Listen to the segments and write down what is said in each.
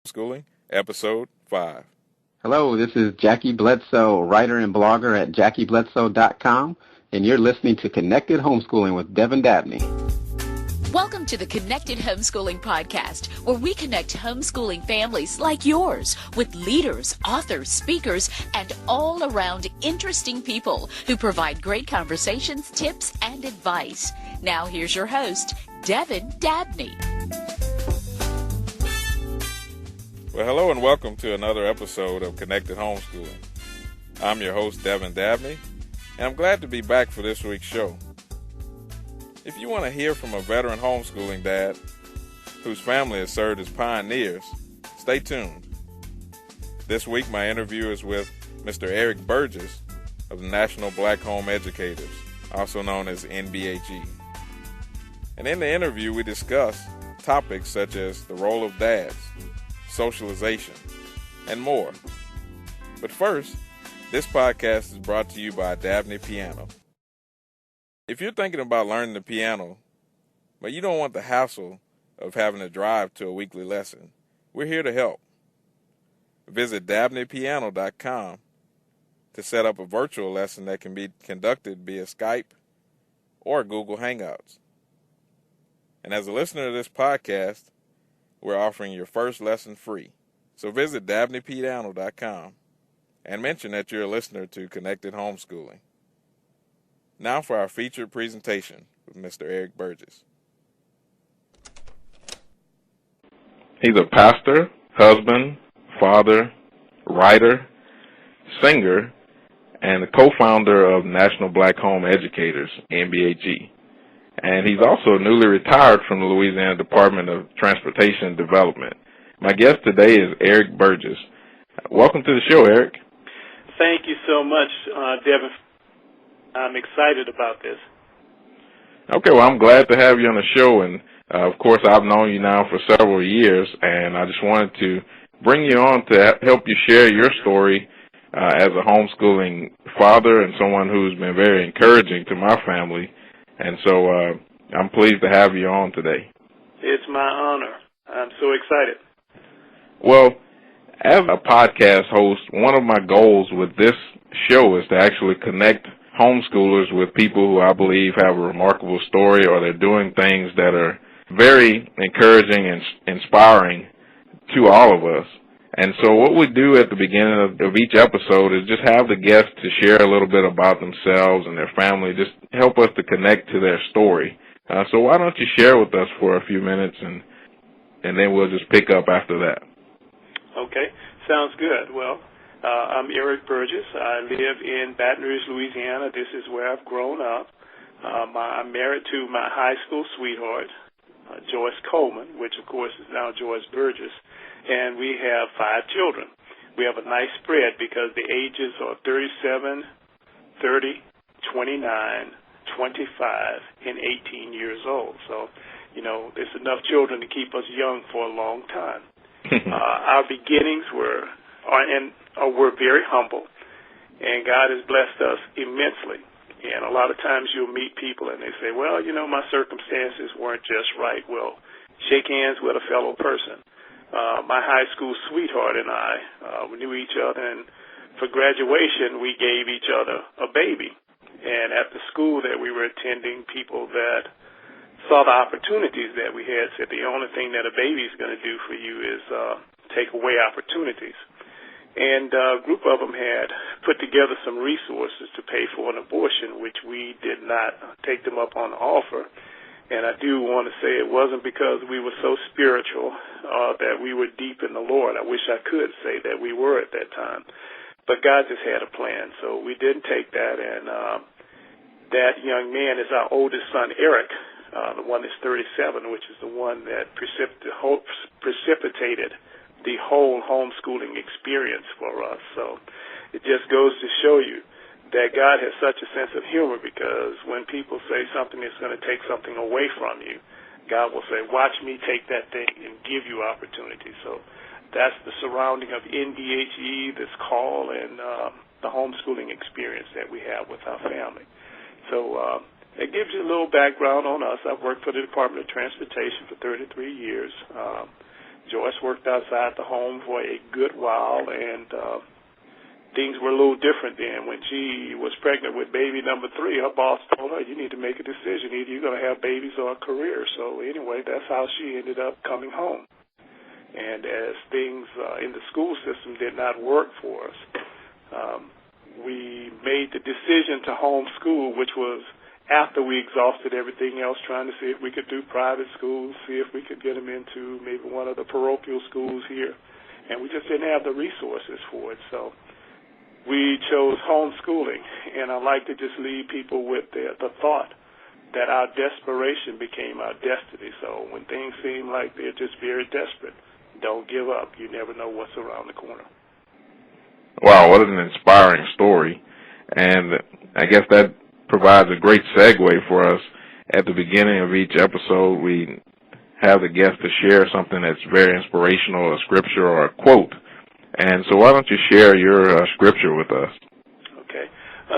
Homeschooling, Episode 5. Hello, this is Jackie Bledsoe, writer and blogger at JackieBledsoe.com, and you're listening to Connected Homeschooling with Devin Dabney. Welcome to the Connected Homeschooling Podcast, where we connect homeschooling families like yours with leaders, authors, speakers, and all-around interesting people who provide great conversations, tips, and advice. Now here's your host, Devin Dabney. Well, hello and welcome to another episode of Connected Homeschooling. I'm your host, Devin Dabney, and I'm glad to be back for this week's show. If you want to hear from a veteran homeschooling dad whose family has served as pioneers, stay tuned. This week, my interview is with Mr. Eric Burges of the National Black Home Educators, also known as NBHE. And in the interview, we discuss topics such as the role of dads, socialization, and more. But first, this podcast is brought to you by Dabney Piano. If you're thinking about learning the piano, but you don't want the hassle of having to drive to a weekly lesson, we're here to help. Visit DabneyPiano.com to set up a virtual lesson that can be conducted via Skype or Google Hangouts. And as a listener to this podcast, we're offering your first lesson free. So visit DabneyPiano.com and mention that you're a listener to Connected Homeschooling. Now for our featured presentation with Mr. Eric Burges. He's a pastor, husband, father, writer, singer, and the co-founder of National Black Home Educators, NBHE. And he's also newly retired from the Louisiana Department of Transportation and Development. My guest today is Eric Burges. Welcome to the show, Eric. Thank you so much, Devin. I'm excited about this. Okay, well, I'm glad to have you on the show. And, of course, I've known you now for several years, and I just wanted to bring you on to help you share your story as a homeschooling father and someone who's been very encouraging to my family. And so I'm pleased to have you on today. It's my honor. I'm so excited. Well, as a podcast host, one of my goals with this show is to actually connect homeschoolers with people who I believe have a remarkable story, or they're doing things that are very encouraging and inspiring to all of us. And so what we do at the beginning of each episode is just have the guests to share a little bit about themselves and their family, just help us to connect to their story. So why don't you share with us for a few minutes, and then we'll just pick up after that. Okay, sounds good. Well, I'm Eric Burges. I live in Baton Rouge, Louisiana. This is where I've grown up. I'm married to my high school sweetheart, Joyce Coleman, which, of course, is now Joyce Burges. And we have 5 children. We have a nice spread because the ages are 37, 30, 29, 25, and 18 years old. So, there's enough children to keep us young for a long time. Our beginnings were very humble, and God has blessed us immensely. And a lot of times you'll meet people and they say, well, my circumstances weren't just right. Well, shake hands with a fellow person. My high school sweetheart and I, we knew each other, and for graduation, we gave each other a baby. And at the school that we were attending, people that saw the opportunities that we had said the only thing that a baby is going to do for you is take away opportunities. And a group of them had put together some resources to pay for an abortion, which we did not take them up on the offer. And I do want to say it wasn't because we were so spiritual that we were deep in the Lord. I wish I could say that we were at that time. But God just had a plan, so we didn't take that. And that young man is our oldest son, Eric, the one that's 37, which is the one that precipitated the whole homeschooling experience for us. So it just goes to show you that God has such a sense of humor, because when people say something is going to take something away from you, God will say, watch me take that thing and give you opportunity. So that's the surrounding of NBHE, this call, and the homeschooling experience that we have with our family. So it gives you a little background on us. I've worked for the Department of Transportation for 33 years. Joyce worked outside the home for a good while, and things were a little different then. When she was pregnant with baby number 3, her boss told her, you need to make a decision. Either you're going to have babies or a career. So anyway, that's how she ended up coming home. And as things in the school system did not work for us, we made the decision to homeschool, which was after we exhausted everything else, trying to see if we could do private schools, see if we could get them into maybe one of the parochial schools here. And we just didn't have the resources for it. So we chose homeschooling. And I like to just leave people with the thought that our desperation became our destiny. So when things seem like they're just very desperate, don't give up. You never know what's around the corner. Wow, what an inspiring story. And I guess that provides a great segue for us. At the beginning of each episode, we have the guest to share something that's very inspirational, a scripture or a quote. And so why don't you share your scripture with us? Okay.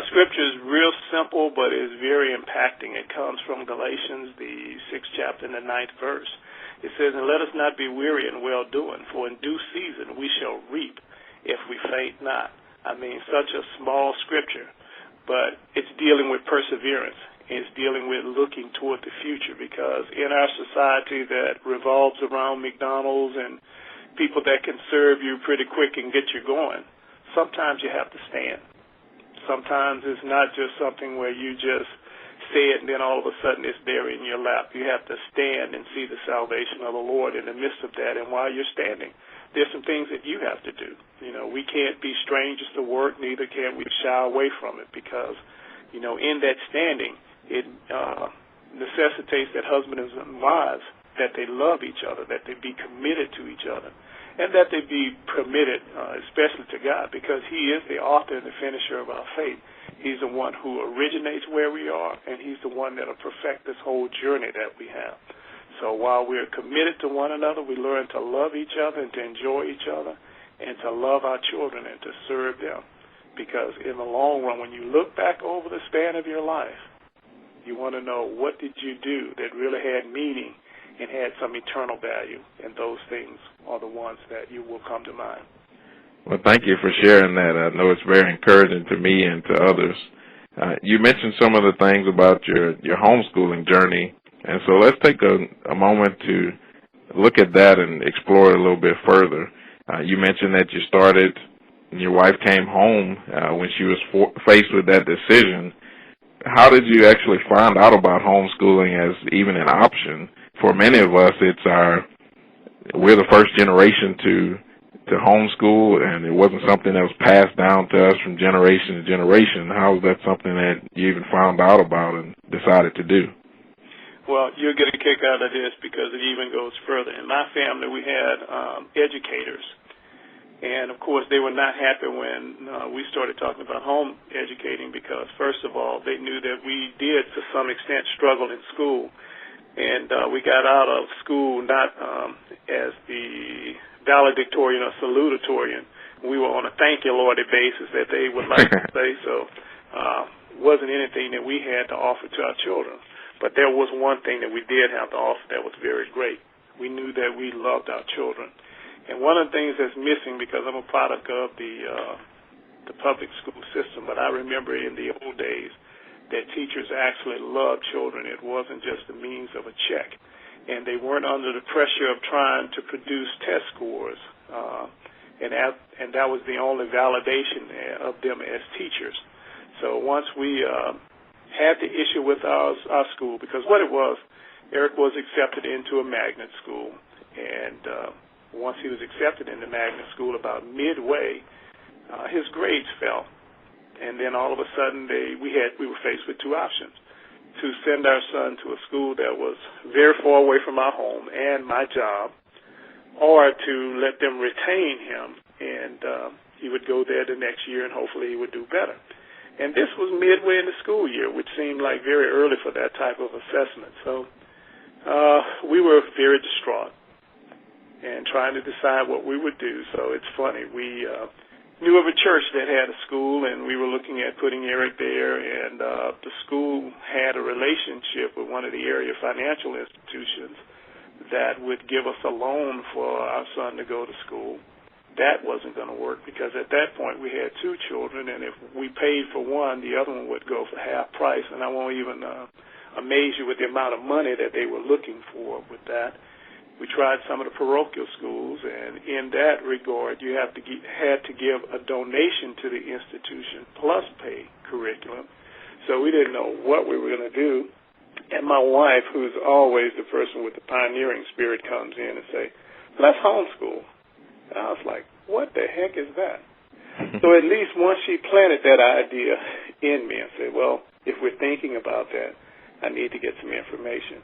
Scripture is real simple, but is very impacting. It comes from Galatians, the 6th chapter and the 9th verse. It says, and let us not be weary in well-doing, for in due season we shall reap if we faint not. I mean, such a small scripture, but it's dealing with perseverance. It's dealing with looking toward the future, because in our society that revolves around McDonald's and people that can serve you pretty quick and get you going, sometimes you have to stand. Sometimes it's not just something where you just say it and then all of a sudden it's there in your lap. You have to stand and see the salvation of the Lord in the midst of that. And while you're standing, there's some things that you have to do. You know, we can't be strangers to work, neither can we shy away from it, because, you know, in that standing, it necessitates that husbands and wives, that they love each other, that they be committed to each other, and that they be committed especially to God, because He is the author and the finisher of our faith. He's the one who originates where we are, and He's the one that will perfect this whole journey that we have. So while we're committed to one another, we learn to love each other and to enjoy each other and to love our children and to serve them. Because in the long run, when you look back over the span of your life, you want to know, what did you do that really had meaning and had some eternal value? And those things are the ones that you will come to mind. Well, thank you for sharing that. I know it's very encouraging to me and to others. You mentioned some of the things about your homeschooling journey, and so let's take a moment to look at that and explore it a little bit further. You mentioned that you started, and your wife came home when she was faced with that decision. How did you actually find out about homeschooling as even an option? For many of us, we're the first generation to homeschool, and it wasn't something that was passed down to us from generation to generation. How was that something that you even found out about and decided to do? Well, you'll get a kick out of this because it even goes further. In my family, we had educators, and of course they were not happy when we started talking about home educating, because first of all, they knew that we did to some extent struggle in school, and we got out of school not as the valedictorian or salutatorian. We were on a thank you, Lordy basis, that they would like to say. So wasn't anything that we had to offer to our children. But there was one thing that we did have to offer that was very great. We knew that we loved our children. And one of the things that's missing, because I'm a product of the public school system, but I remember in the old days that teachers actually loved children. It wasn't just a means of a check. And they weren't under the pressure of trying to produce test scores, and that was the only validation of them as teachers. So once we had the issue with our school, because what it was, Eric was accepted into a magnet school, and once he was accepted into magnet school, about midway, his grades fell, and then all of a sudden we were faced with two options: to send our son to a school that was very far away from our home and my job, or to let them retain him, and he would go there the next year and hopefully he would do better. And this was midway in the school year, which seemed like very early for that type of assessment. So we were very distraught and trying to decide what we would do. So it's funny, we knew of a church that had a school, and we were looking at putting Eric there, and the school had a relationship with one of the area financial institutions that would give us a loan for our son to go to school. That wasn't going to work because at that point we had two children, and if we paid for one, the other one would go for half price, and I won't even amaze you with the amount of money that they were looking for with that. We tried some of the parochial schools, and in that regard, you had to give a donation to the institution plus pay curriculum. So we didn't know what we were going to do. And my wife, who's always the person with the pioneering spirit, comes in and say, let's homeschool. And I was like, what the heck is that? So at least once she planted that idea in me, I said, well, if we're thinking about that, I need to get some information.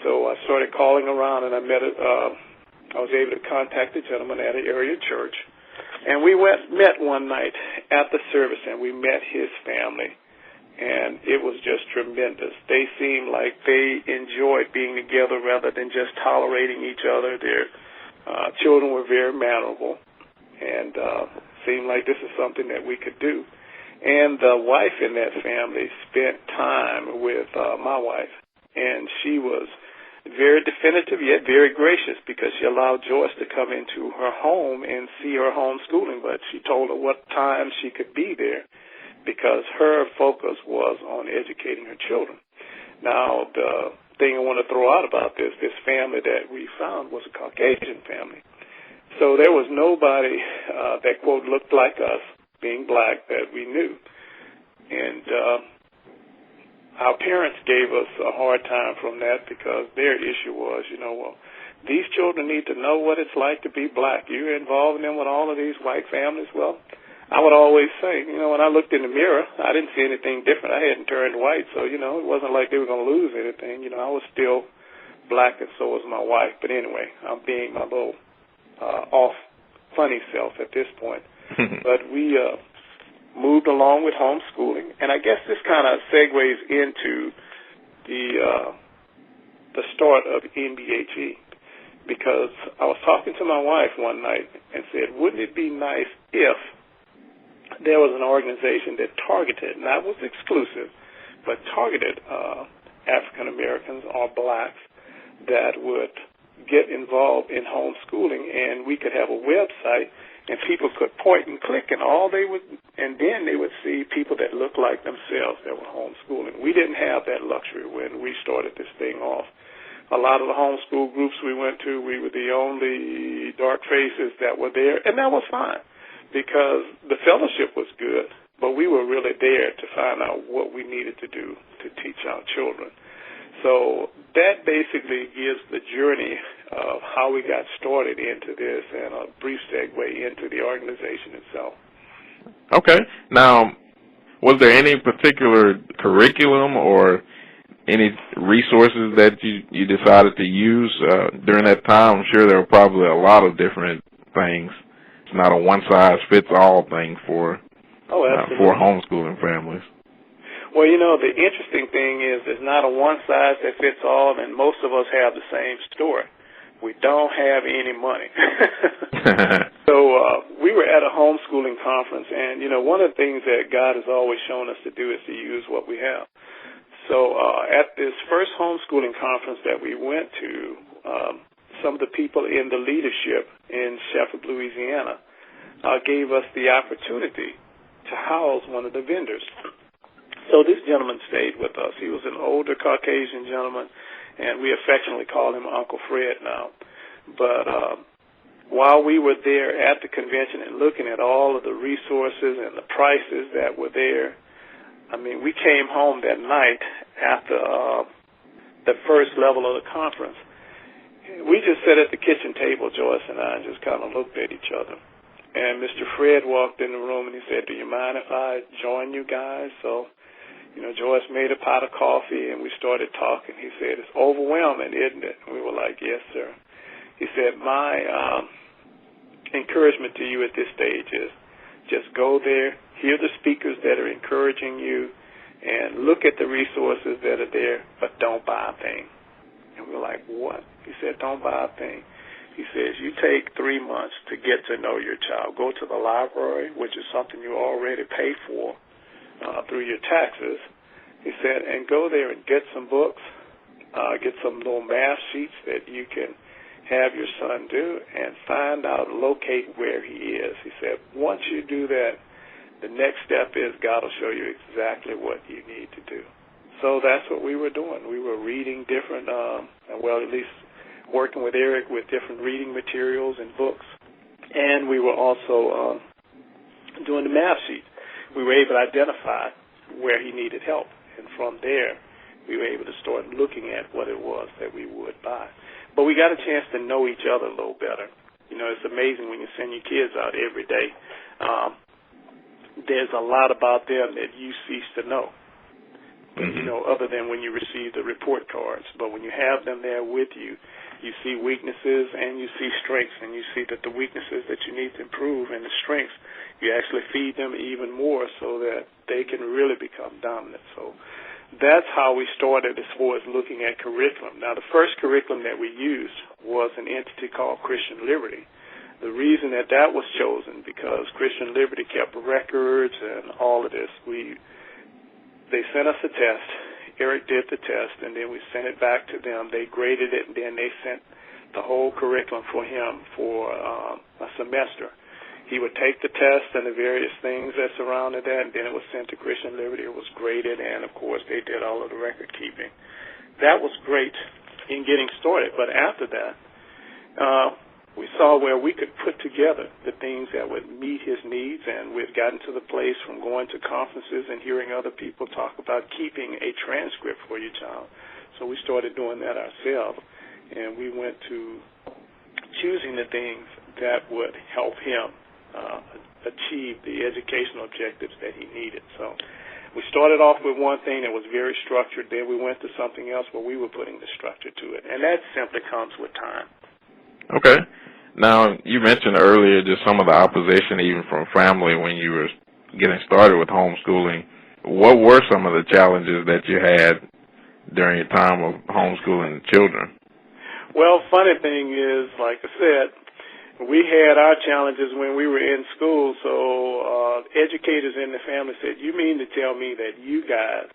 So I started calling around, and I was able to contact the gentleman at an area church. And we met one night at the service, and we met his family. And it was just tremendous. They seemed like they enjoyed being together rather than just tolerating each other. Their children were very mannerable, and seemed like this is something that we could do. And the wife in that family spent time with my wife, and she was very definitive yet very gracious because she allowed Joyce to come into her home and see her homeschooling, but she told her what time she could be there because her focus was on educating her children. Now, the thing I want to throw out about this family that we found was a Caucasian family. So there was nobody that, quote, looked like us, being black, that we knew. And our parents gave us a hard time from that because their issue was, well, these children need to know what it's like to be black. You're involving them with all of these white families. Well, I would always say, when I looked in the mirror, I didn't see anything different. I hadn't turned white, so, it wasn't like they were going to lose anything. I was still black, and so was my wife. But anyway, I'm being my little off funny self at this point. But we moved along with homeschooling, and I guess this kind of segues into the start of NBHE, because I was talking to my wife one night and said, wouldn't it be nice if there was an organization that targeted, not was exclusive, but targeted African Americans or blacks that would get involved in homeschooling, and we could have a website and people could point and click, and then they would see people that looked like themselves that were homeschooling. We didn't have that luxury when we started this thing off. A lot of the homeschool groups we went to, we were the only dark faces that were there, and that was fine because the fellowship was good, but we were really there to find out what we needed to do to teach our children. So that basically gives the journey of how we got started into this and a brief segue into the organization itself. Okay. Now, was there any particular curriculum or any resources that you decided to use during that time? I'm sure there were probably a lot of different things. It's not a one-size-fits-all thing for homeschooling families. Well, the interesting thing is there's not a one-size-that-fits-all, and most of us have the same story. We don't have any money. So we were at a homeschooling conference, and, one of the things that God has always shown us to do is to use what we have. So at this first homeschooling conference that we went to, some of the people in the leadership in Sheffield, Louisiana, gave us the opportunity to house one of the vendors. So this gentleman stayed with us. He was an older Caucasian gentleman, and we affectionately call him Uncle Fred now. But while we were there at the convention and looking at all of the resources and the prices that were there, we came home that night after the first level of the conference. We just sat at the kitchen table, Joyce and I, and just kind of looked at each other. And Mr. Fred walked in the room, and he said, do you mind if I join you guys? So, Joyce made a pot of coffee, and we started talking. He said, it's overwhelming, isn't it? And we were like, yes, sir. He said, my encouragement to you at this stage is just go there, hear the speakers that are encouraging you, and look at the resources that are there, but don't buy a thing. And we were like, what? He said, don't buy a thing. He says, you take 3 months to get to know your child. Go to the library, which is something you already pay for through your taxes. He said, and go there and get some books get some little math sheets that you can have your son do and find out, locate where he is. He said, once you do that, the next step is God will show you exactly what you need to do. So that's what we were doing. We were reading different, at least working with Eric with different reading materials and books. And we were also doing the math sheet. We were able to identify where he needed help. And from there, we were able to start looking at what it was that we would buy. But we got a chance to know each other a little better. You know, it's amazing when you send your kids out every day. There's a lot about them that you cease to know, you know, other than when you receive the report cards. But when you have them there with you, you see weaknesses and you see strengths, and you see that the weaknesses that you need to improve and the strengths, you actually feed them even more so that they can really become dominant. So that's how we started as far as looking at curriculum. Now, the first curriculum that we used was an entity called Christian Liberty. The reason that that was chosen because Christian Liberty kept records and all of this. They sent us a test. Eric did the test, and then we sent it back to them. They graded it, and then they sent the whole curriculum for him for a semester. He would take the test and the various things that surrounded that, and then it was sent to Christian Liberty. It was graded, and, of course, they did all of the record keeping. That was great in getting started, but after that, we saw where we could put together the things that would meet his needs, and we've gotten to the place from going to conferences and hearing other people talk about keeping a transcript for your child. So we started doing that ourselves, and we went to choosing the things that would help him achieve the educational objectives that he needed. So we started off with one thing that was very structured, then we went to something else where we were putting the structure to it, and that simply comes with time. Okay. Now, you mentioned earlier just some of the opposition even from family when you were getting started with homeschooling. What were some of the challenges that you had during your time of homeschooling children? Well, funny thing is, like I said, we had our challenges when we were in school, so educators in the family said, you mean to tell me that you guys,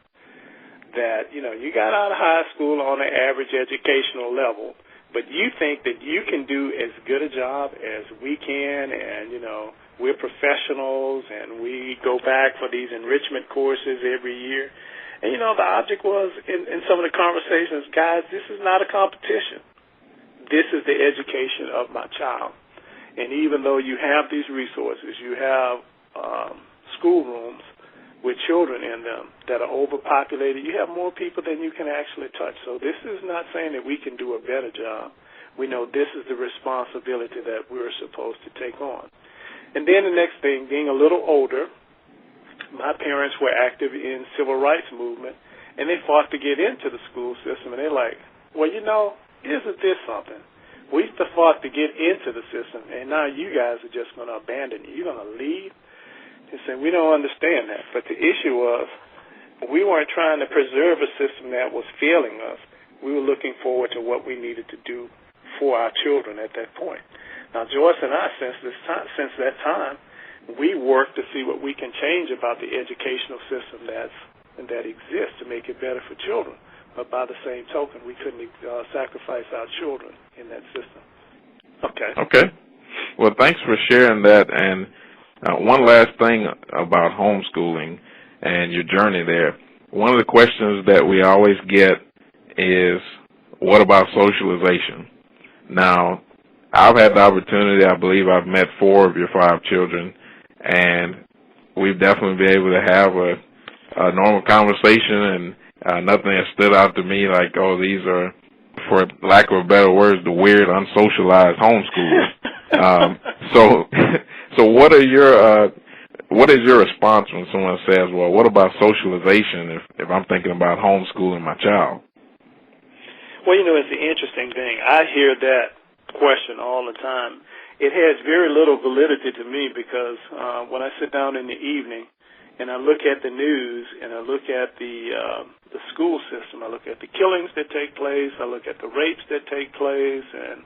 that, you know, you got out of high school on an average educational level, but you think that you can do as good a job as we can, and, you know, we're professionals, and we go back for these enrichment courses every year. And, you know, the object was, in some of the conversations, guys, this is not a competition. This is the education of my child. And even though you have these resources, you have schoolrooms with children in them that are overpopulated, you have more people than you can actually touch. So this is not saying that we can do a better job. We know this is the responsibility that we're supposed to take on. And then the next thing, being a little older, my parents were active in civil rights movement, and they fought to get into the school system, and they're like, well, you know, isn't this something? We used to fight to get into the system, and now you guys are just going to abandon it. You're going to leave? They said, we don't understand that. But the issue was we weren't trying to preserve a system that was failing us. We were looking forward to what we needed to do for our children at that point. Now, Joyce and I, since that time, we worked to see what we can change about the educational system that exists to make it better for children. But by the same token, we couldn't sacrifice our children in that system. Okay. Well, thanks for sharing that. And one last thing about homeschooling and your journey there. One of the questions that we always get is, what about socialization? Now, I've had the opportunity, I believe I've met 4 of your 5 children, and we've definitely been able to have a normal conversation, and nothing has stood out to me like, oh, these are, for lack of better words, the weird, unsocialized homeschoolers. So what is your response when someone says, well, what about socialization if I'm thinking about homeschooling my child? Well, you know, it's an interesting thing. I hear that question all the time. It has very little validity to me because when I sit down in the evening and I look at the news and I look at the school system, I look at the killings that take place, I look at the rapes that take place, and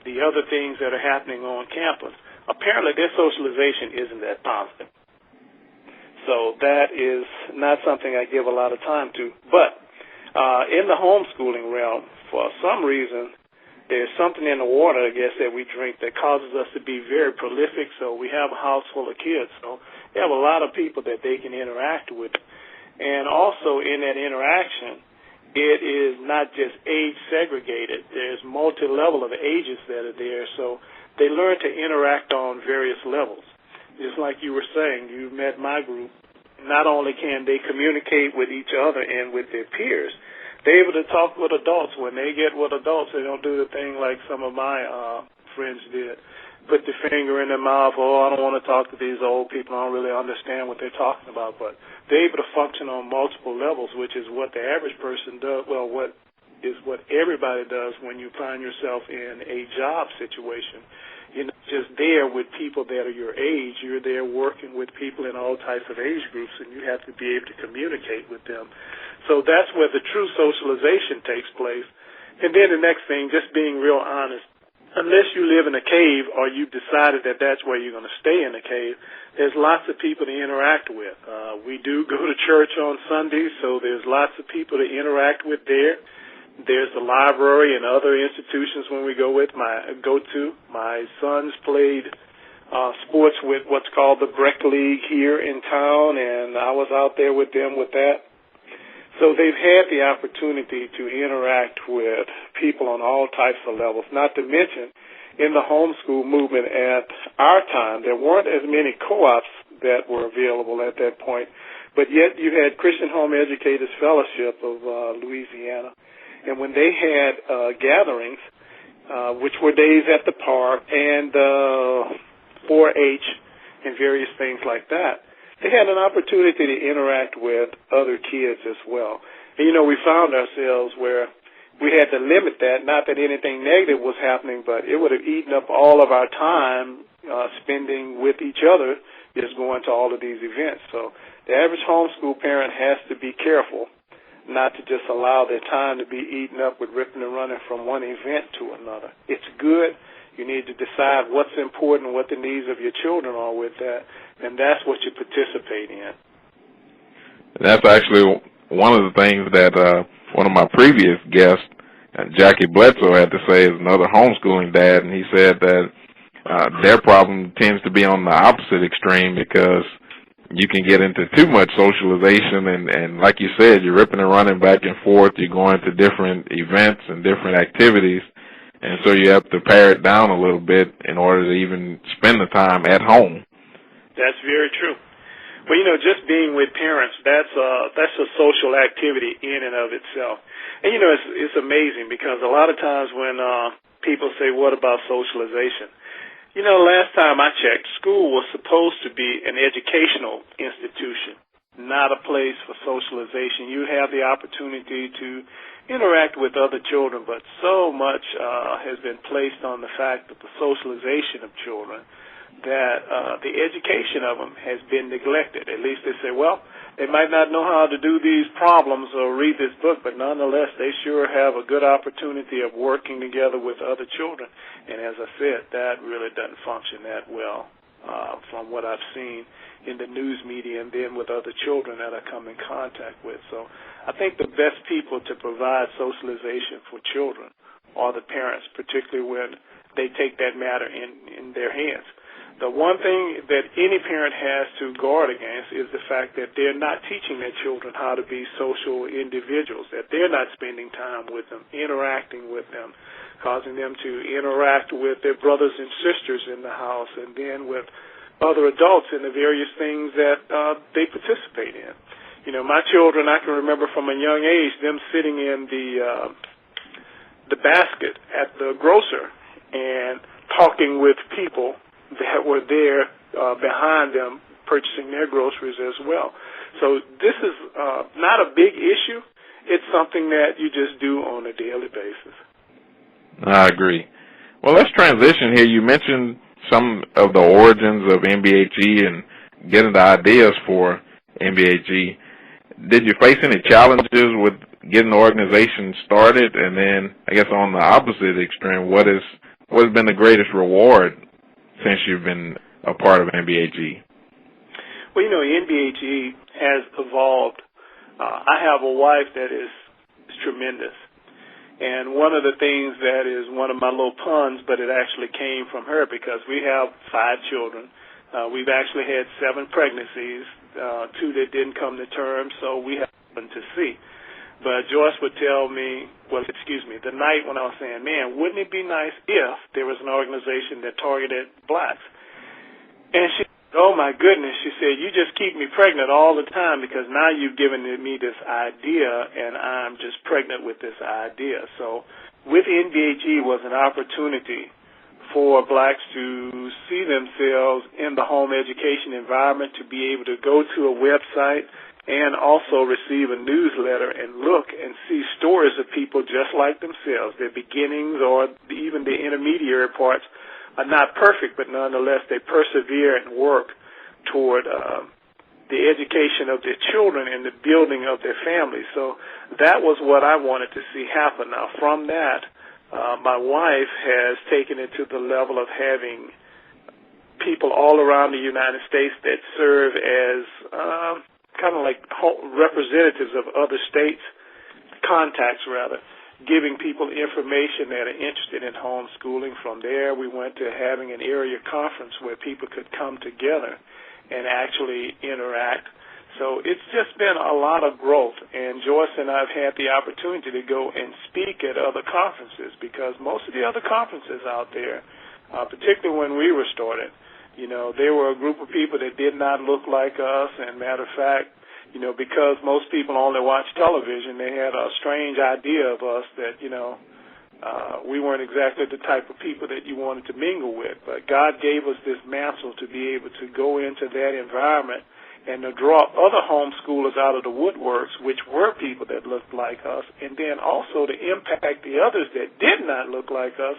the other things that are happening on campus, apparently their socialization isn't that positive. So that is not something I give a lot of time to. But In the homeschooling realm, for some reason, there's something in the water, I guess, that we drink that causes us to be very prolific. So we have a house full of kids. So they have a lot of people that they can interact with. And also in that interaction, it is not just age segregated. There's multi-level of ages that are there. So they learn to interact on various levels. Just like you were saying, you met my group. Not only can they communicate with each other and with their peers, they're able to talk with adults. When they get with adults, they don't do the thing like some of my friends did. Put the finger in their mouth, oh, I don't want to talk to these old people. I don't really understand what they're talking about. But they're able to function on multiple levels, which is what the average person does. Well, what everybody does when you find yourself in a job situation. You're not just there with people that are your age. You're there working with people in all types of age groups, and you have to be able to communicate with them. So that's where the true socialization takes place. And then the next thing, just being real honest, unless you live in a cave or you've decided that that's where you're going to stay in a cave, there's lots of people to interact with. We do go to church on Sundays, so there's lots of people to interact with there. There's the library and other institutions when we go to. My sons played sports with what's called the Breck League here in town, and I was out there with them with that. So they've had the opportunity to interact with people on all types of levels, not to mention in the homeschool movement at our time, there weren't as many co-ops that were available at that point, but yet you had Christian Home Educators Fellowship of Louisiana. And when they had gatherings, which were days at the park and 4-H and various things like that, they had an opportunity to interact with other kids as well. And, we found ourselves where we had to limit that, not that anything negative was happening, but it would have eaten up all of our time spending with each other just going to all of these events. So the average homeschool parent has to be careful not to just allow their time to be eaten up with ripping and running from one event to another. It's good. You need to decide what's important, what the needs of your children are with that, and that's what you participate in. That's actually one of the things that one of my previous guests, Jackie Bledsoe, had to say as another homeschooling dad, and he said that their problem tends to be on the opposite extreme because you can get into too much socialization, and like you said, you're ripping and running back and forth. You're going to different events and different activities, and so you have to pare it down a little bit in order to even spend the time at home. That's very true. Well, just being with parents, that's a social activity in and of itself. And, it's amazing because a lot of times when people say, what about socialization? Last time I checked, school was supposed to be an educational institution, not a place for socialization. You have the opportunity to interact with other children, but so much has been placed on the fact that the socialization of children, that the education of them has been neglected. At least they say, well, they might not know how to do these problems or read this book, but nonetheless, they sure have a good opportunity of working together with other children. And as I said, that really doesn't function that well from what I've seen in the news media and then with other children that I come in contact with. So I think the best people to provide socialization for children are the parents, particularly when they take that matter in their hands. The one thing that any parent has to guard against is the fact that they're not teaching their children how to be social individuals, that they're not spending time with them, interacting with them, causing them to interact with their brothers and sisters in the house and then with other adults in the various things that they participate in. My children, I can remember from a young age, them sitting in the basket at the grocer and talking with people that were there behind them purchasing their groceries as well. So this is not a big issue. It's something that you just do on a daily basis. I agree. Well, let's transition here. You mentioned some of the origins of NBHE and getting the ideas for NBHE. Did you face any challenges with getting the organization started? And then, I guess on the opposite extreme, what has been the greatest reward since you've been a part of NBHE? Well, NBHE has evolved. I have a wife that is is tremendous. And one of the things that is one of my little puns, but it actually came from her because we have 5 children. We've actually had 7 pregnancies, 2 that didn't come to term, so we have 1 to see. But Joyce would tell me, the night when I was saying, man, wouldn't it be nice if there was an organization that targeted blacks? And she said, oh, my goodness, she said, you just keep me pregnant all the time because now you've given me this idea, and I'm just pregnant with this idea. So with NBHE was an opportunity for blacks to see themselves in the home education environment, to be able to go to a website and also receive a newsletter and look and see stories of people just like themselves. Their beginnings or even the intermediary parts are not perfect, but nonetheless they persevere and work toward the education of their children and the building of their families. So that was what I wanted to see happen. Now from that, my wife has taken it to the level of having people all around the United States that serve as kind of like representatives of other states, contacts rather, giving people information that are interested in homeschooling. From there, we went to having an area conference where people could come together and actually interact. So it's just been a lot of growth, and Joyce and I have had the opportunity to go and speak at other conferences because most of the other conferences out there, particularly when we were started, there were a group of people that did not look like us, and matter of fact, because most people only watch television, they had a strange idea of us that, we weren't exactly the type of people that you wanted to mingle with. But God gave us this mantle to be able to go into that environment and to draw other homeschoolers out of the woodworks, which were people that looked like us, and then also to impact the others that did not look like us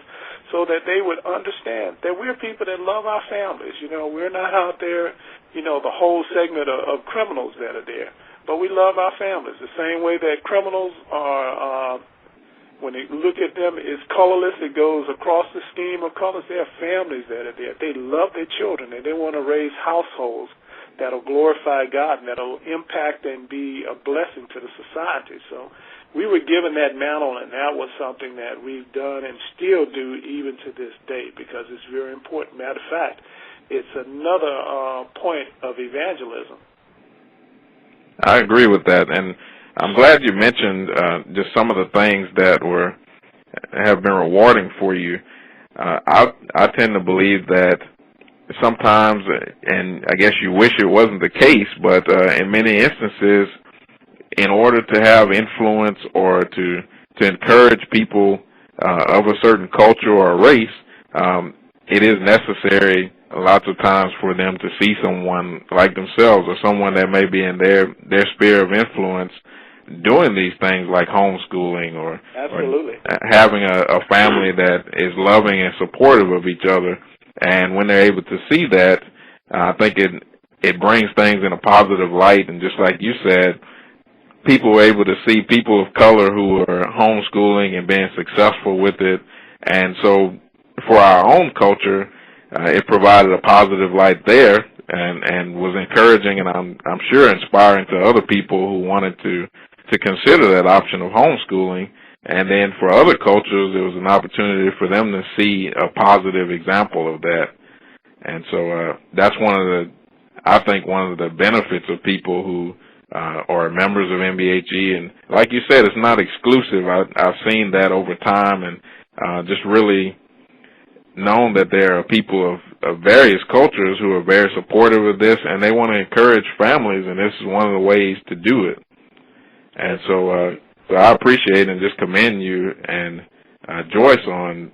so that they would understand that we're people that love our families. We're not out there, the whole segment of criminals that are there, but we love our families the same way that criminals are, when they look at them, it's colorless. It goes across the scheme of colors. They have families that are there. They love their children, and they want to raise households that'll glorify God and that'll impact and be a blessing to the society. So we were given that mantle, and that was something that we've done and still do even to this day because it's very important. Matter of fact, it's another point of evangelism. I agree with that, and I'm glad you mentioned just some of the things that have been rewarding for you. I tend to believe that sometimes, and I guess you wish it wasn't the case, but in many instances, in order to have influence or to encourage people of a certain culture or race, it is necessary lots of times for them to see someone like themselves or someone that may be in their sphere of influence doing these things like homeschooling or having a family that is loving and supportive of each other. And when they're able to see that, I think it brings things in a positive light. And just like you said, people were able to see people of color who are homeschooling and being successful with it. And so for our own culture, it provided a positive light there and was encouraging and I'm sure inspiring to other people who wanted to consider that option of homeschooling. And then for other cultures, there was an opportunity for them to see a positive example of that. And so that's I think one of the benefits of people who are members of NBHE. And like you said, it's not exclusive. I've seen that over time and just really known that there are people of various cultures who are very supportive of this, and they want to encourage families, and this is one of the ways to do it. And so I appreciate and just commend you and Joyce on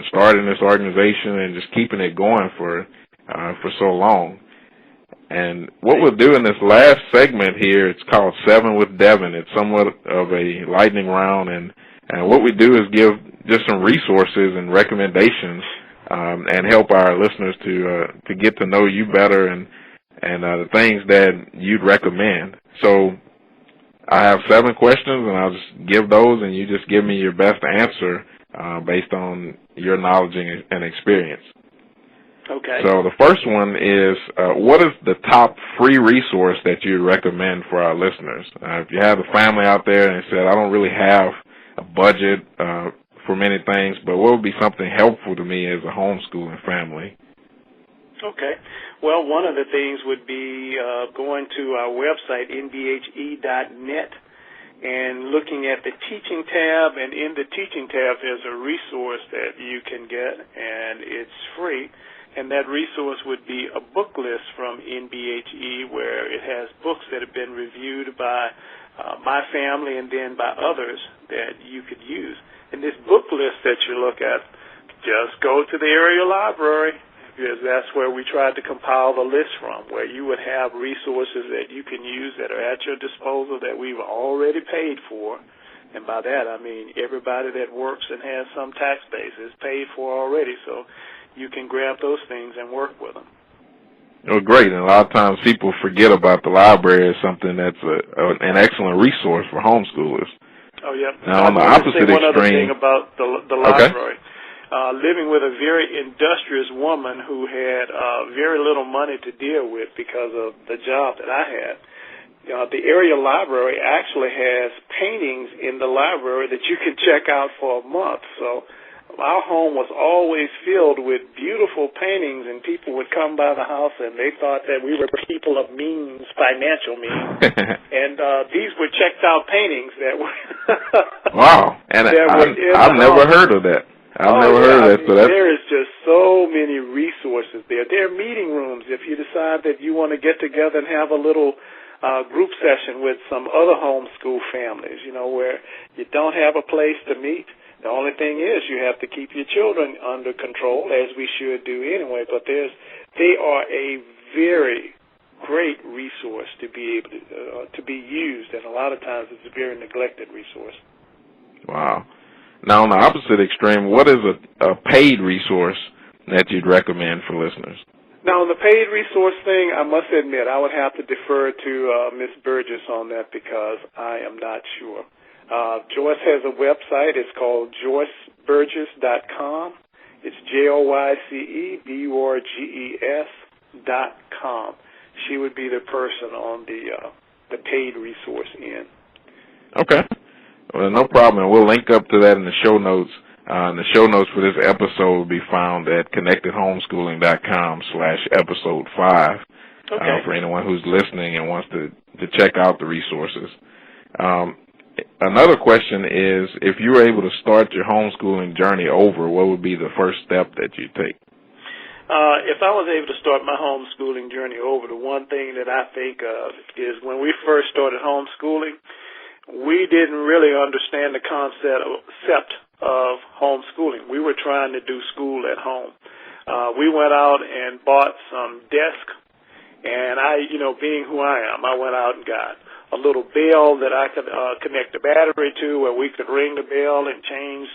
starting this organization and just keeping it going for so long. And what we'll do in this last segment here, it's called 7 with Devin. It's somewhat of a lightning round, and what we do is give just some resources and recommendations and help our listeners to get to know you better and the things that you'd recommend. So I have 7 questions, and I'll just give those, and you just give me your best answer based on your knowledge and experience. Okay. So the first one is, what is the top free resource that you recommend for our listeners? If you have a family out there and said, I don't really have a budget for many things, but what would be something helpful to me as a homeschooling family? Okay. Well, one of the things would be going to our website, NBHE.net, and looking at the teaching tab, and in the teaching tab there's a resource that you can get, and it's free. And that resource would be a book list from NBHE where it has books that have been reviewed by my family and then by others that you could use. And this book list that you look at, just go to the area library, because that's where we tried to compile the list from, where you would have resources that you can use that are at your disposal that we've already paid for. And by that I mean everybody that works and has some tax base is paid for already, so you can grab those things and work with them. Oh, great. And a lot of times people forget about the library as something that's an excellent resource for homeschoolers. Oh, yeah. Now, on the opposite one other extreme, thing about the library. Living with a very industrious woman who had very little money to deal with because of the job that I had, the area library actually has paintings in the library that you can check out for a month. So our home was always filled with beautiful paintings, and people would come by the house and they thought that we were people of means, financial means. And these were checked out paintings that were wow. And I've never heard of that. I've never heard of that. So there is just so many resources there. There are meeting rooms if you decide that you want to get together and have a little group session with some other homeschool families, where you don't have a place to meet. The only thing is you have to keep your children under control, as we should do anyway, but they are a very great resource to be able to be used, and a lot of times it's a very neglected resource. Wow. Now, on the opposite extreme, what is a paid resource that you'd recommend for listeners? Now, on the paid resource thing, I must admit I would have to defer to Ms. Burges on that because I am not sure. Joyce has a website. It's called JoyceBurges.com. It's JoyceBurges.com. She would be the person on the paid resource end. Okay. Well, no problem. We'll link up to that in the show notes. And the show notes for this episode will be found at connectedhomeschooling.com/episode 5 for anyone who's listening and wants to check out the resources. Another question is, if you were able to start your homeschooling journey over, what would be the first step that you take? If I was able to start my homeschooling journey over, the one thing that I think of is when we first started homeschooling, we didn't really understand the concept of homeschooling. We were trying to do school at home. We went out and bought some desks, and I, being who I am, I went out and got a little bell that I could connect the battery to, where we could ring the bell and change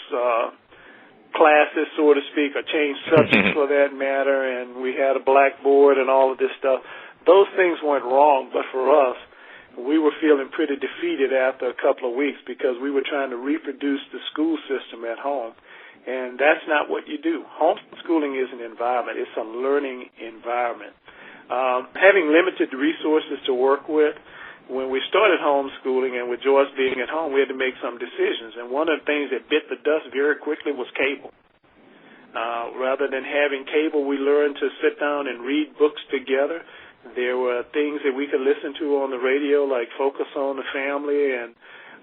classes, so to speak, or change subjects for that matter, and we had a blackboard and all of this stuff. Those things weren't wrong, but for us, we were feeling pretty defeated after a couple of weeks because we were trying to reproduce the school system at home, and that's not what you do. Homeschooling is an environment. It's a learning environment. Having limited resources to work with, when we started homeschooling and with Joyce being at home, we had to make some decisions. And one of the things that bit the dust very quickly was cable. Rather than having cable, we learned to sit down and read books together. There were things that we could listen to on the radio, like Focus on the Family and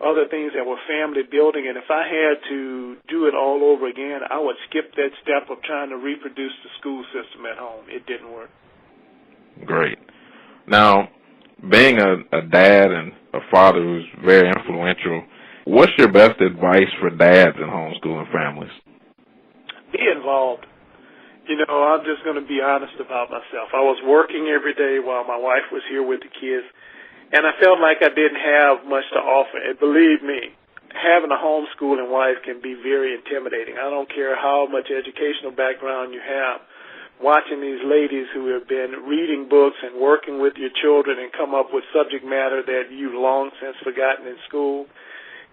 other things that were family building. And if I had to do it all over again, I would skip that step of trying to reproduce the school system at home. It didn't work. Great. Now, being a dad and a father who's very influential, what's your best advice for dads in homeschooling families? Be involved. I'm just going to be honest about myself. I was working every day while my wife was here with the kids, and I felt like I didn't have much to offer. And believe me, having a homeschooling wife can be very intimidating. I don't care how much educational background you have. Watching these ladies who have been reading books and working with your children and come up with subject matter that you've long since forgotten in school,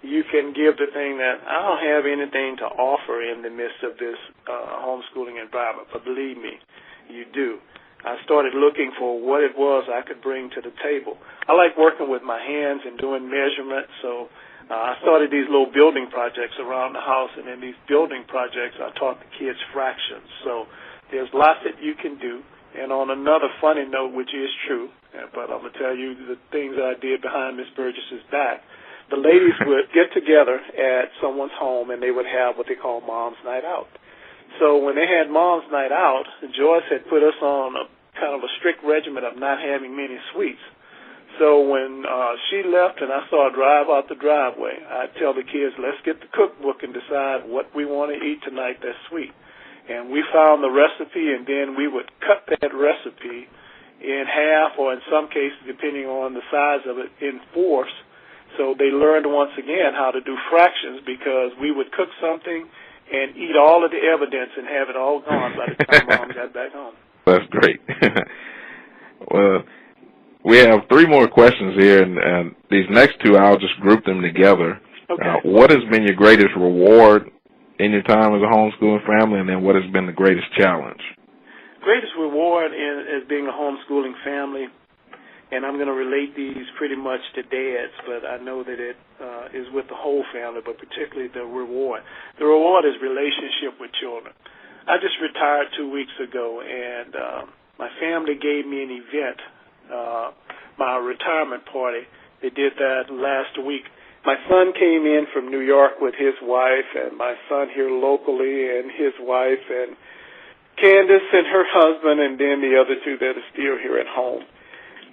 you can give the thing that I don't have anything to offer in the midst of this homeschooling environment. But believe me, you do. I started looking for what it was I could bring to the table. I like working with my hands and doing measurements, so I started these little building projects around the house, and in these building projects I taught the kids fractions. So there's lots that you can do. And on another funny note, which is true, but I'm going to tell you the things that I did behind Miss Burgess's back, the ladies would get together at someone's home, and they would have what they call Mom's Night Out. So when they had Mom's Night Out, Joyce had put us on a kind of a strict regimen of not having many sweets. So when she left and I saw her drive out the driveway, I'd tell the kids, let's get the cookbook and decide what we want to eat tonight that's sweet. And we found the recipe, and then we would cut that recipe in half, or in some cases, depending on the size of it, in fourths. So they learned once again how to do fractions, because we would cook something and eat all of the evidence and have it all gone by the time Mom got back home. That's great. Well, we have 3 more questions here, and these next 2, I'll just group them together. Okay. What has been your greatest reward in your time as a homeschooling family, and then what has been the greatest challenge? Greatest reward as being a homeschooling family, and I'm going to relate these pretty much to dads, but I know that it is with the whole family, but particularly the reward. The reward is relationship with children. I just retired 2 weeks ago, and my family gave me an event, my retirement party. They did that last week. My son came in from New York with his wife, and my son here locally, and his wife, and Candace and her husband, and then the other 2 that are still here at home.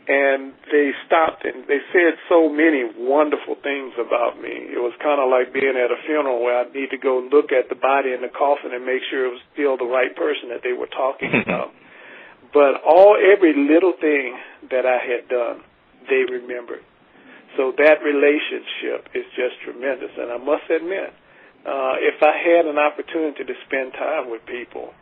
And they stopped and they said so many wonderful things about me. It was kind of like being at a funeral where I need to go look at the body in the coffin and make sure it was still the right person that they were talking about. But every little thing that I had done, they remembered. So that relationship is just tremendous. And I must admit, if I had an opportunity to spend time with people,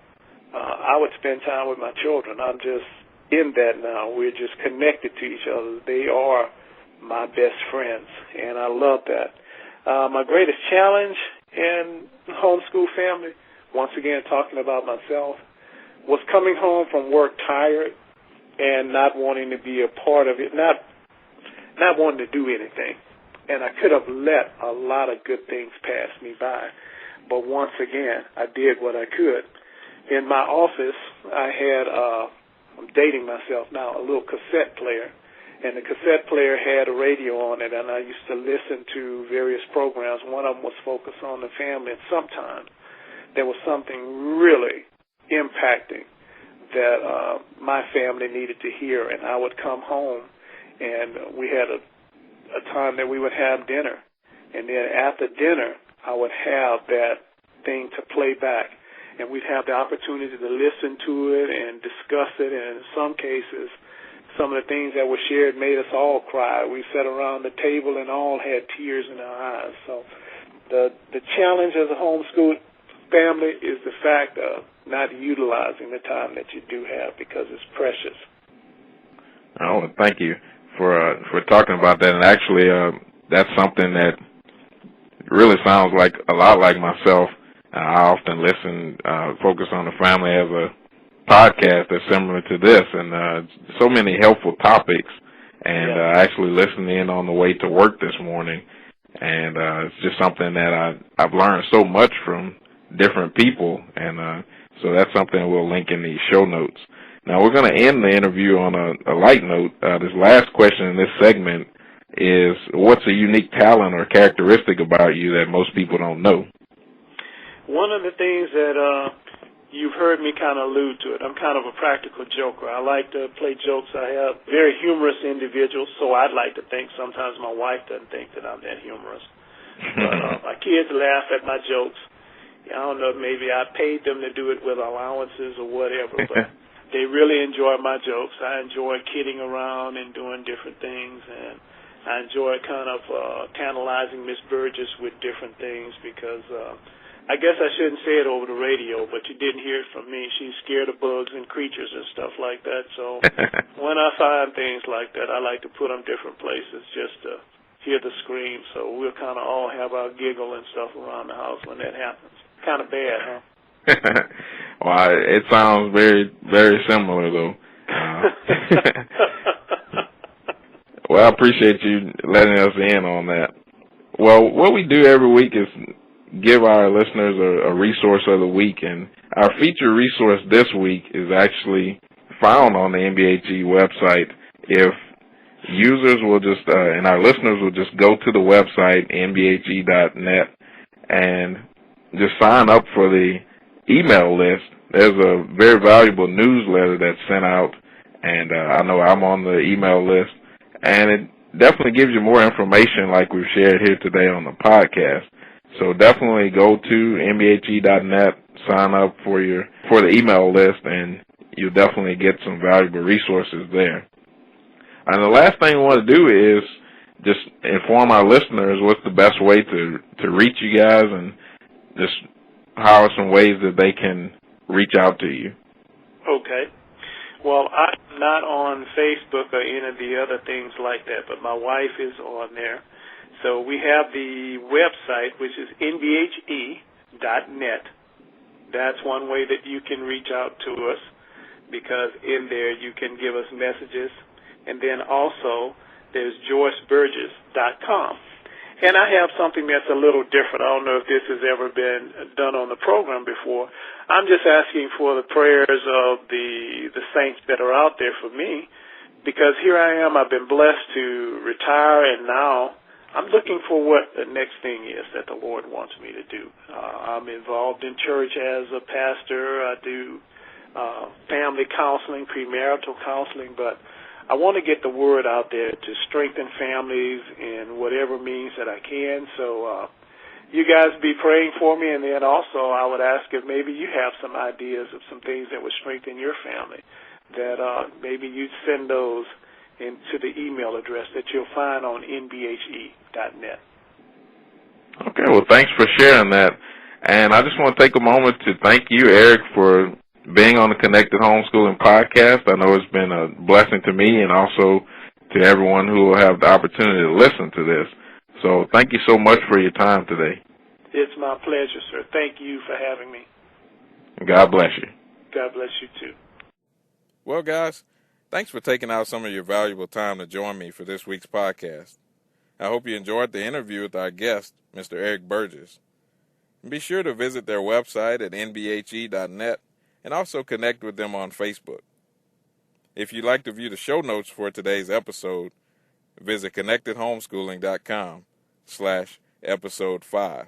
I would spend time with my children. I'm just in that now. We're just connected to each other. They are my best friends, and I love that. My greatest challenge in homeschool family, once again talking about myself, was coming home from work tired and not wanting to be a part of it, not wanting to do anything. And I could have let a lot of good things pass me by, but once again, I did what I could. In my office, I had I'm dating myself now, a little cassette player, and the cassette player had a radio on it, and I used to listen to various programs. One of them was focused on the family, and sometimes there was something really impacting that my family needed to hear, and I would come home, and we had a time that we would have dinner, and then after dinner, I would have that thing to play back. And we'd have the opportunity to listen to it and discuss it, and in some cases, some of the things that were shared made us all cry. We sat around the table and all had tears in our eyes. So the challenge as a homeschool family is the fact of not utilizing the time that you do have, because it's precious. Oh, thank you for talking about that. And actually, that's something that really sounds like a lot like myself. I often listen, focus on the family as a podcast that's similar to this, and so many helpful topics. And actually listening in on the way to work this morning, and it's just something that I've learned so much from different people, and so that's something we'll link in the show notes. Now we're going to end the interview on a light note. This last question in this segment is, what's a unique talent or characteristic about you that most people don't know? One of the things that you've heard me kind of allude to it, I'm kind of a practical joker. I like to play jokes. I have very humorous individuals, so I'd like to think. Sometimes my wife doesn't think that I'm that humorous. But my kids laugh at my jokes. I don't know, maybe I paid them to do it with allowances or whatever, but they really enjoy my jokes. I enjoy kidding around and doing different things, and I enjoy kind of tantalizing Miss Burgess with different things, because I guess I shouldn't say it over the radio, but you didn't hear it from me. She's scared of bugs and creatures and stuff like that. So when I find things like that, I like to put them different places just to hear the scream. So we'll kind of all have our giggle and stuff around the house when that happens. Kind of bad, huh? Well, it sounds very, very similar, though. Well, I appreciate you letting us in on that. Well, what we do every week is give our listeners a resource of the week, and our featured resource this week is actually found on the NBHE website. If users will just, and our listeners will just go to the website, nbhe.net, and just sign up for the email list. There's a very valuable newsletter that's sent out, and I know I'm on the email list, and it definitely gives you more information like we've shared here today on the podcast. So definitely go to nbhe.net, sign up for the email list, and you'll definitely get some valuable resources there. And the last thing we want to do is just inform our listeners what's the best way to reach you guys, and just how are some ways that they can reach out to you. Okay. Well, I'm not on Facebook or any of the other things like that, but my wife is on there. So we have the website, which is nbhe.net. That's one way that you can reach out to us, because in there you can give us messages. And then also there's joyceburges.com. And I have something that's a little different. I don't know if this has ever been done on the program before. I'm just asking for the prayers of the saints that are out there for me, because here I am. I've been blessed to retire, and now I'm looking for what the next thing is that the Lord wants me to do. I'm involved in church as a pastor. I do family counseling, premarital counseling, but I want to get the word out there to strengthen families in whatever means that I can. So you guys be praying for me, and then also I would ask if maybe you have some ideas of some things that would strengthen your family, that maybe you'd send those into the email address that you'll find on nbhe.net. Okay, well, thanks for sharing that. And I just want to take a moment to thank you, Eric, for being on the Connected Homeschooling podcast. I know it's been a blessing to me and also to everyone who will have the opportunity to listen to this. So thank you so much for your time today. It's my pleasure, sir. Thank you for having me. God bless you. God bless you, too. Well, guys, thanks for taking out some of your valuable time to join me for this week's podcast. I hope you enjoyed the interview with our guest, Mr. Eric Burges. And be sure to visit their website at nbhe.net and also connect with them on Facebook. If you'd like to view the show notes for today's episode, visit connectedhomeschooling.com/episode 5.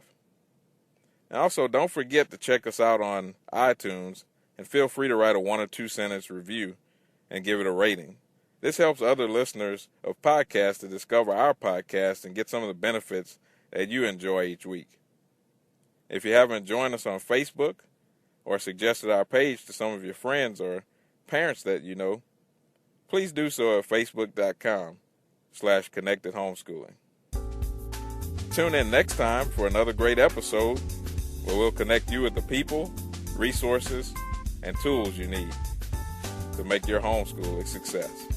And also, don't forget to check us out on iTunes, and feel free to write a 1 or 2 sentence review and give it a rating. This helps other listeners of podcasts to discover our podcast and get some of the benefits that you enjoy each week. If you haven't joined us on Facebook or suggested our page to some of your friends or parents that you know, please do so at facebook.com/connectedhomeschooling. Tune in next time for another great episode where we'll connect you with the people, resources, and tools you need to make your homeschool a success.